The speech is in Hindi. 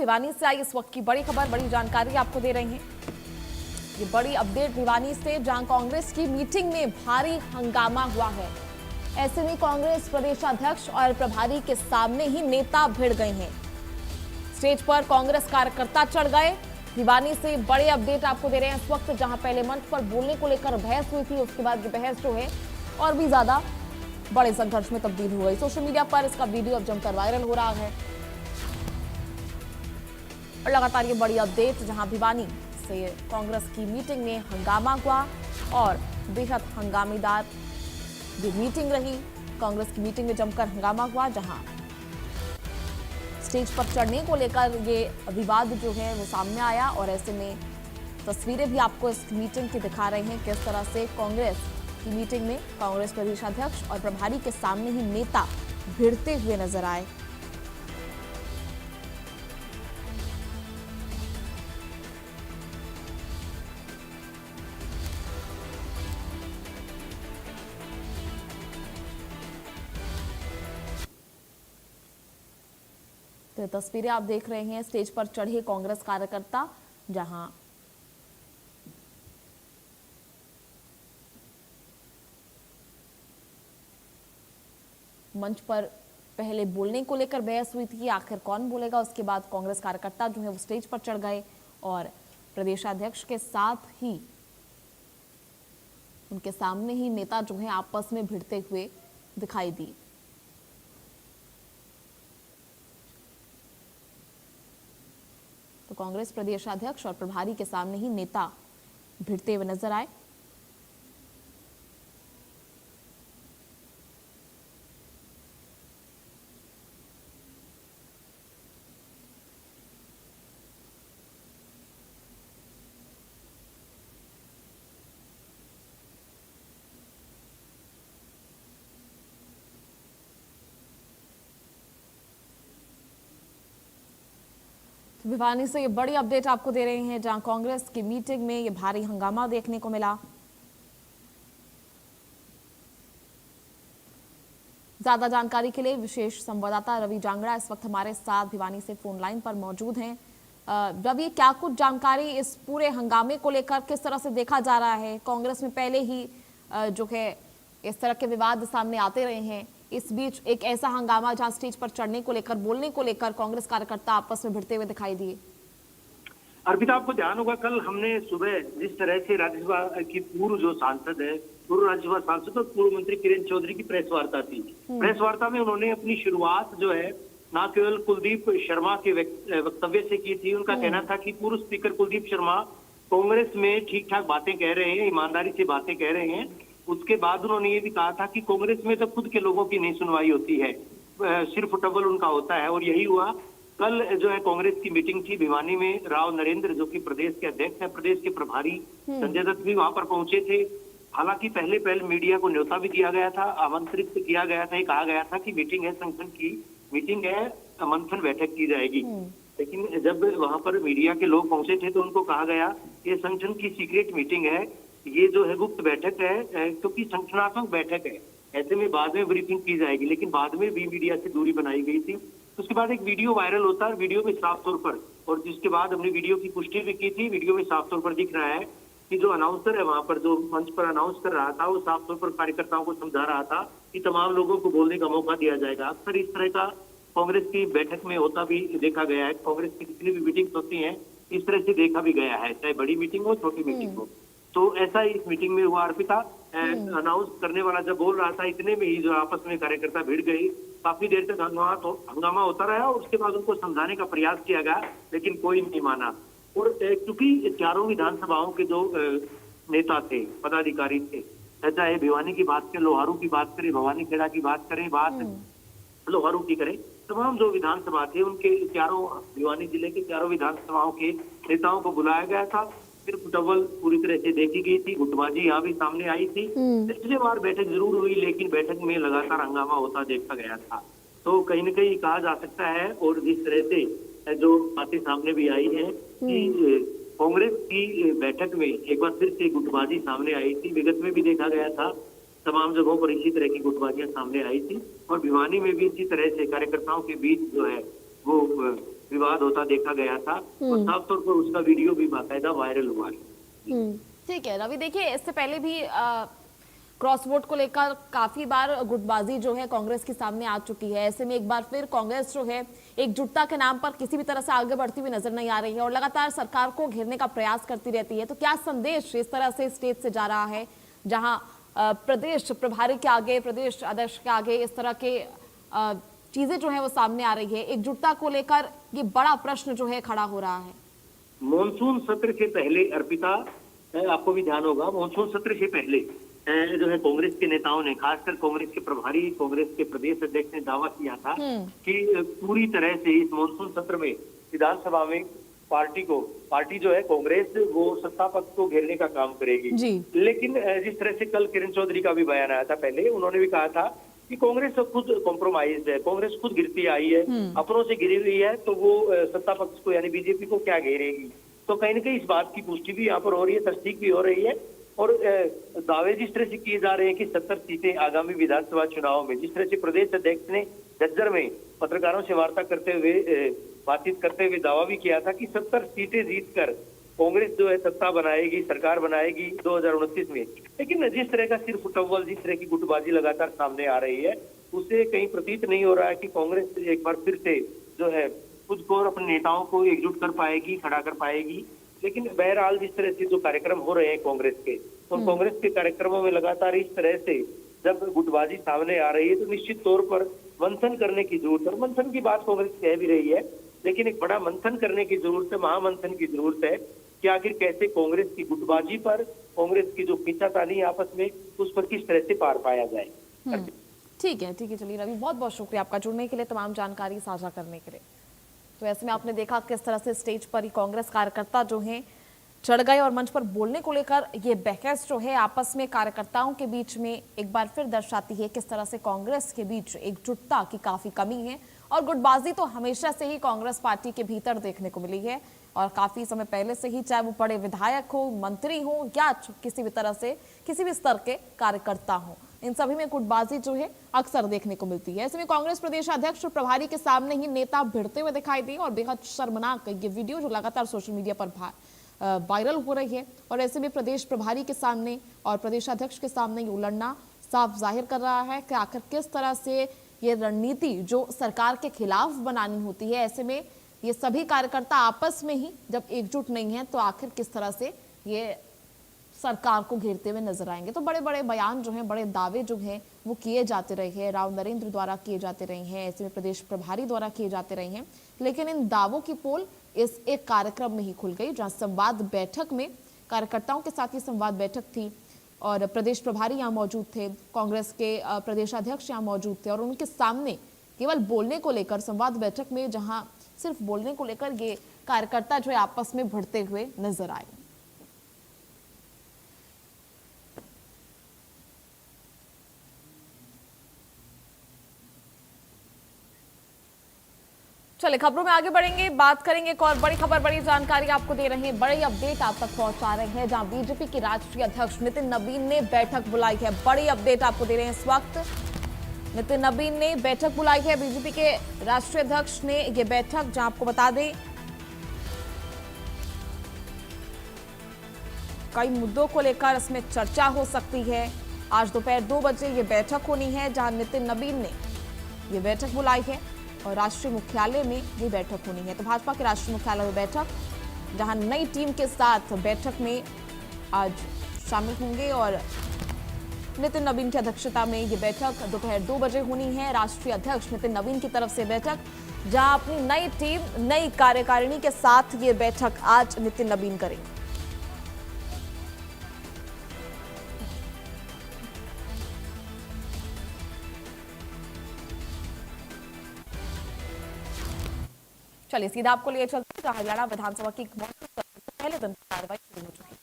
भिवानी से आई इस वक्त की बड़ी खबर, बड़ी जानकारी आपको दे रहे हैं। ये बड़ी अपडेट भिवानी से, जहां कांग्रेस की मीटिंग में भारी हंगामा हुआ है। ऐसे में कांग्रेस प्रदेशाध्यक्ष और प्रभारी के सामने ही नेता भिड़ गए हैं। स्टेज पर कांग्रेस कार्यकर्ता चढ़ गए। भिवानी से बड़े अपडेट आपको दे रहे हैं इस वक्त, जहां पहले मंच पर बोलने को लेकर बहस हुई थी, उसके बाद ये बहस जो है और भी ज्यादा बड़े संघर्ष में तब्दील हो गई। सोशल मीडिया पर इसका वीडियो अब जमकर वायरल हो रहा है और लगातार ये बड़ी अपडेट, जहां भिवानी से कांग्रेस की मीटिंग में हंगामा हुआ और बेहद हंगामेदार ये मीटिंग रही। कांग्रेस की मीटिंग में जमकर हंगामा हुआ, जहां स्टेज पर चढ़ने को लेकर ये विवाद जो है वो सामने आया। और ऐसे में तस्वीरें भी आपको इस मीटिंग की दिखा रहे हैं, किस तरह से कांग्रेस की मीटिंग में कांग्रेस प्रदेशाध्यक्ष और प्रभारी के सामने ही नेता भिड़ते हुए नजर आए। तो तस्वीरें आप देख रहे हैं, स्टेज पर चढ़े कांग्रेस कार्यकर्ता, जहां मंच पर पहले बोलने को लेकर बहस हुई थी, आखिर कौन बोलेगा। उसके बाद कांग्रेस कार्यकर्ता जो है वो स्टेज पर चढ़ गए और प्रदेशाध्यक्ष के साथ ही उनके सामने ही नेता जो है आपस में भिड़ते हुए दिखाई दिए। तो कांग्रेस प्रदेशाध्यक्ष और प्रभारी के सामने ही नेता भिड़ते हुए नजर आए। भिवानी से ये बड़ी अपडेट आपको दे रहे हैं, जहां कांग्रेस की मीटिंग में ये भारी हंगामा देखने को मिला। ज्यादा जानकारी के लिए विशेष संवाददाता रवि जांगड़ा इस वक्त हमारे साथ भिवानी से फोन लाइन पर मौजूद हैं। रवि, क्या कुछ जानकारी इस पूरे हंगामे को लेकर किस तरह से देखा जा रहा है? कांग्रेस में पहले ही जो है इस तरह के विवाद सामने आते रहे हैं, इस बीच एक ऐसा हंगामा जहां स्टेज पर चढ़ने को लेकर, बोलने को लेकर कांग्रेस कार्यकर्ता आपस में भिड़ते हुए दिखाई दिए। अर्पिता, आपको ध्यान होगा कल हमने सुबह जिस तरह से राज्यसभा की पूर्व जो सांसद है, पूर्व राज्यसभा सांसद और पूर्व मंत्री किरण चौधरी की प्रेस वार्ता थी। प्रेस वार्ता में उन्होंने अपनी शुरुआत जो है न केवल कुलदीप शर्मा के वक्तव्य से की थी। उनका कहना था कि पूर्व स्पीकर कुलदीप शर्मा कांग्रेस में ठीक ठाक बातें कह रहे हैं, ईमानदारी से बातें कह रहे हैं। उसके बाद उन्होंने ये भी कहा था कि कांग्रेस में तो खुद के लोगों की नहीं सुनवाई होती है, सिर्फ टबल उनका होता है। और यही हुआ। कल जो है कांग्रेस की मीटिंग थी भिवानी में। राव नरेंद्र जो कि प्रदेश के अध्यक्ष है, प्रदेश के प्रभारी संजय दत्त भी वहां पर पहुंचे थे। हालांकि पहले मीडिया को न्योता भी दिया गया था, आमंत्रित किया गया था। कहा गया था कि मीटिंग है संगठन की, मीटिंग है, मंथन बैठक की जाएगी। लेकिन जब वहां पर मीडिया के लोग पहुंचे थे तो उनको कहा गया ये संगठन की सीक्रेट मीटिंग है, ये जो है गुप्त बैठक है, क्योंकि संगठनात्मक बैठक है। ऐसे में बाद में ब्रीफिंग की जाएगी। लेकिन बाद में भी मीडिया से दूरी बनाई गई थी। उसके बाद एक वीडियो वायरल होता है, वीडियो में साफ तौर पर, और जिसके बाद हमने वीडियो की पुष्टि भी की थी, वीडियो में साफ तौर पर दिख रहा है कि जो अनाउंसर है वहां पर, जो मंच पर अनाउंस कर रहा था, वो साफ तौर पर कार्यकर्ताओं को समझा रहा था कि तमाम लोगों को बोलने का मौका दिया जाएगा। अक्सर इस तरह का कांग्रेस की बैठक में होता भी देखा गया है। कांग्रेस की जितनी भी मीटिंग होती है इस तरह से देखा भी गया है, चाहे बड़ी मीटिंग हो छोटी मीटिंग हो। तो ऐसा ही इस मीटिंग में हुआ। अर्पिता, अनाउंस करने वाला जब बोल रहा था, इतने में ही जो आपस में कार्यकर्ता भिड़ गई। काफी देर तक हंगामा होता रहा और उसके बाद उनको समझाने का प्रयास किया गया, लेकिन कोई नहीं माना। और क्योंकि चारों विधानसभाओं के जो नेता थे, पदाधिकारी थे, चाहे भिवानी की बात करें, लोहारू की बात करें, भवानी खेड़ा की बात करें, बात लोहारू की करें, तमाम जो विधानसभा थे उनके चारों, भिवानी जिले के चारों विधानसभाओं के नेताओं को बुलाया गया था। सिर्फ डबल पूरी तरह से देखी गई थी, गुटबाजी यहाँ भी सामने आई थी। पिछले बार बैठक जरूर हुई, लेकिन बैठक में लगातार हंगामा होता देखा गया था। तो कहीं न कहीं कहा जा सकता है, और जिस तरह से जो बातें सामने भी आई है कि कांग्रेस की बैठक में एक बार फिर से गुटबाजी सामने आई थी। विगत में भी देखा गया था, तमाम जगहों पर इसी तरह की गुटबाजियां सामने आई थी। और भिवानी में भी इसी तरह से कार्यकर्ताओं के बीच जो है वो विवाद होता देखा गया था और साफ तौर पर उसका वीडियो भी बाकायदा वायरल हुआ है। ठीक है रवि, देखिए इससे पहले भी क्रॉस वोट को लेकर काफी बार गुटबाजी जो है कांग्रेस के सामने आ चुकी है। ऐसे में एक बार फिर कांग्रेस जो है एकजुटता के नाम पर किसी भी तरह से आगे बढ़ती हुई नजर नहीं आ रही है और लगातार सरकार को घेरने का प्रयास करती रहती है। तो क्या संदेश इस तरह से स्टेज से जा रहा है, जहां प्रदेश प्रभारी के आगे, प्रदेश अध्यक्ष के आगे इस तरह के चीजें जो है वो सामने आ रही है, एकजुटता को लेकर ये बड़ा प्रश्न जो है खड़ा हो रहा है। मॉनसून सत्र से पहले अर्पिता, आपको भी ध्यान होगा, मॉनसून सत्र से पहले जो है कांग्रेस के नेताओं ने, खासकर कांग्रेस के प्रभारी, कांग्रेस के प्रदेश अध्यक्ष ने दावा किया था कि पूरी तरह से इस मॉनसून सत्र में विधानसभा में पार्टी जो है कांग्रेस, वो सत्ता पक्ष को घेरने का काम करेगी। लेकिन जिस तरह से कल किरण चौधरी का भी बयान आया था, पहले उन्होंने भी कहा था कि कांग्रेस तो खुद कॉम्प्रोमाइज है, कांग्रेस खुद गिरती आई है, अपनों से गिरी हुई है, तो वो सत्ता पक्ष को यानी बीजेपी को क्या घेरेगी। तो कहीं ना कहीं इस बात की पुष्टि भी यहाँ पर हो रही है, तस्दीक भी हो रही है। और दावे जिस तरह से किए जा रहे हैं कि 70 सीटें आगामी विधानसभा चुनाव में, जिस तरह से प्रदेश अध्यक्ष ने झज्जर में पत्रकारों से वार्ता करते हुए, बातचीत करते हुए दावा भी किया था कि 70 सीटें जीतकर कांग्रेस जो है सत्ता बनाएगी, सरकार बनाएगी 2029 में। लेकिन जिस तरह का सिर्फ टव्वल, जिस तरह की गुटबाजी लगातार सामने आ रही है, उससे कहीं प्रतीत नहीं हो रहा है कि कांग्रेस एक बार फिर से जो है खुद को और अपने नेताओं को एकजुट कर पाएगी, खड़ा कर पाएगी। लेकिन बहरहाल जिस तरह से जो कार्यक्रम हो रहे हैं कांग्रेस के, तो कांग्रेस के कार्यक्रमों में लगातार इस तरह से जब गुटबाजी सामने आ रही है तो निश्चित तौर पर मंथन करने की जरूरत है। और मंथन की बात कांग्रेस कह भी रही है, लेकिन एक बड़ा मंथन करने की जरूरत है, महामंथन की जरूरत है कि आखिर कैसे कांग्रेस की गुटबाजी पर, कांग्रेस की जो खींचातानी आपस में, उस पर किस तरह से पार पाया जाए। ठीक है चलिए रवि, बहुत बहुत शुक्रिया आपका जुड़ने के लिए, तमाम जानकारी साझा करने के लिए। तो ऐसे में आपने देखा किस तरह से स्टेज पर ही कांग्रेस कार्यकर्ता जो हैं चढ़ गए और मंच पर बोलने को लेकर ये बहस जो है आपस में कार्यकर्ताओं के बीच में एक बार फिर दर्शाती है किस तरह से कांग्रेस के बीच एकजुटता की काफी कमी है। और गुटबाजी तो हमेशा से ही कांग्रेस पार्टी के भीतर देखने को मिली है और काफी समय पहले से ही, चाहे वो बड़े विधायक हो, मंत्री हो या किसी भी तरह से किसी भी स्तर के कार्यकर्ता हो, इन सभी में गुटबाजी जो है अक्सर देखने को मिलती है। ऐसे में कांग्रेस प्रदेश अध्यक्ष और प्रभारी के सामने ही नेता भिड़ते हुए दिखाई दिए और बेहद शर्मनाक ये वीडियो जो लगातार सोशल मीडिया पर वायरल हो रही है। और ऐसे में प्रदेश प्रभारी के सामने और प्रदेश अध्यक्ष के सामने ये उलटना साफ जाहिर कर रहा है कि आखिर किस तरह से ये रणनीति जो सरकार के खिलाफ बनानी होती है, ऐसे में ये सभी कार्यकर्ता आपस में ही जब एकजुट नहीं है तो आखिर किस तरह से ये सरकार को घेरते हुए नजर आएंगे। तो बड़े बड़े बयान जो हैं, बड़े दावे जो हैं वो किए जाते रहे हैं, राव नरेंद्र द्वारा किए जाते रहे हैं, ऐसे में प्रदेश प्रभारी द्वारा किए जाते रहे हैं। लेकिन इन दावों की पोल इस एक कार्यक्रम में ही खुल गई, जहां संवाद बैठक में कार्यकर्ताओं के साथ ही संवाद बैठक थी और प्रदेश प्रभारी यहाँ मौजूद थे, कांग्रेस के प्रदेश अध्यक्ष यहाँ मौजूद थे और उनके सामने केवल बोलने को लेकर संवाद बैठक में, जहां सिर्फ बोलने को लेकर ये कार्यकर्ता जो है आपस में भिड़ते हुए नजर आए। चलिए खबरों में आगे बढ़ेंगे, बात करेंगे एक और बड़ी खबर, बड़ी जानकारी आपको दे रहे हैं, बड़ी अपडेट आप तक पहुंचा रहे हैं, जहां बीजेपी के राष्ट्रीय अध्यक्ष नितिन नबीन ने बैठक बुलाई है। बड़ी अपडेट आपको दे रहे हैं इस वक्त, नितिन नबीन ने बैठक बुलाई है। बीजेपी के राष्ट्रीय अध्यक्ष ने यह बैठक, जहां आपको बता दें कई मुद्दों को लेकर इसमें चर्चा हो सकती है। आज दोपहर 2 बजे ये बैठक होनी है, जहां नितिन नबीन ने ये बैठक बुलाई है और राष्ट्रीय मुख्यालय में ये बैठक होनी है। तो भाजपा के राष्ट्रीय मुख्यालय में बैठक, जहां नई टीम के साथ बैठक में आज शामिल होंगे और नितिन नबीन की अध्यक्षता में ये बैठक दोपहर 2 बजे होनी है। राष्ट्रीय अध्यक्ष नितिन नबीन की तरफ से बैठक, जहां अपनी नई टीम, नई कार्यकारिणी के साथ ये बैठक आज नितिन नबीन करेंगे। चलिए सीधा आपको लिए चलते हैं, जहां हरियाणा विधानसभा की पहले दिन की कार्रवाई शुरू हो चुकी है।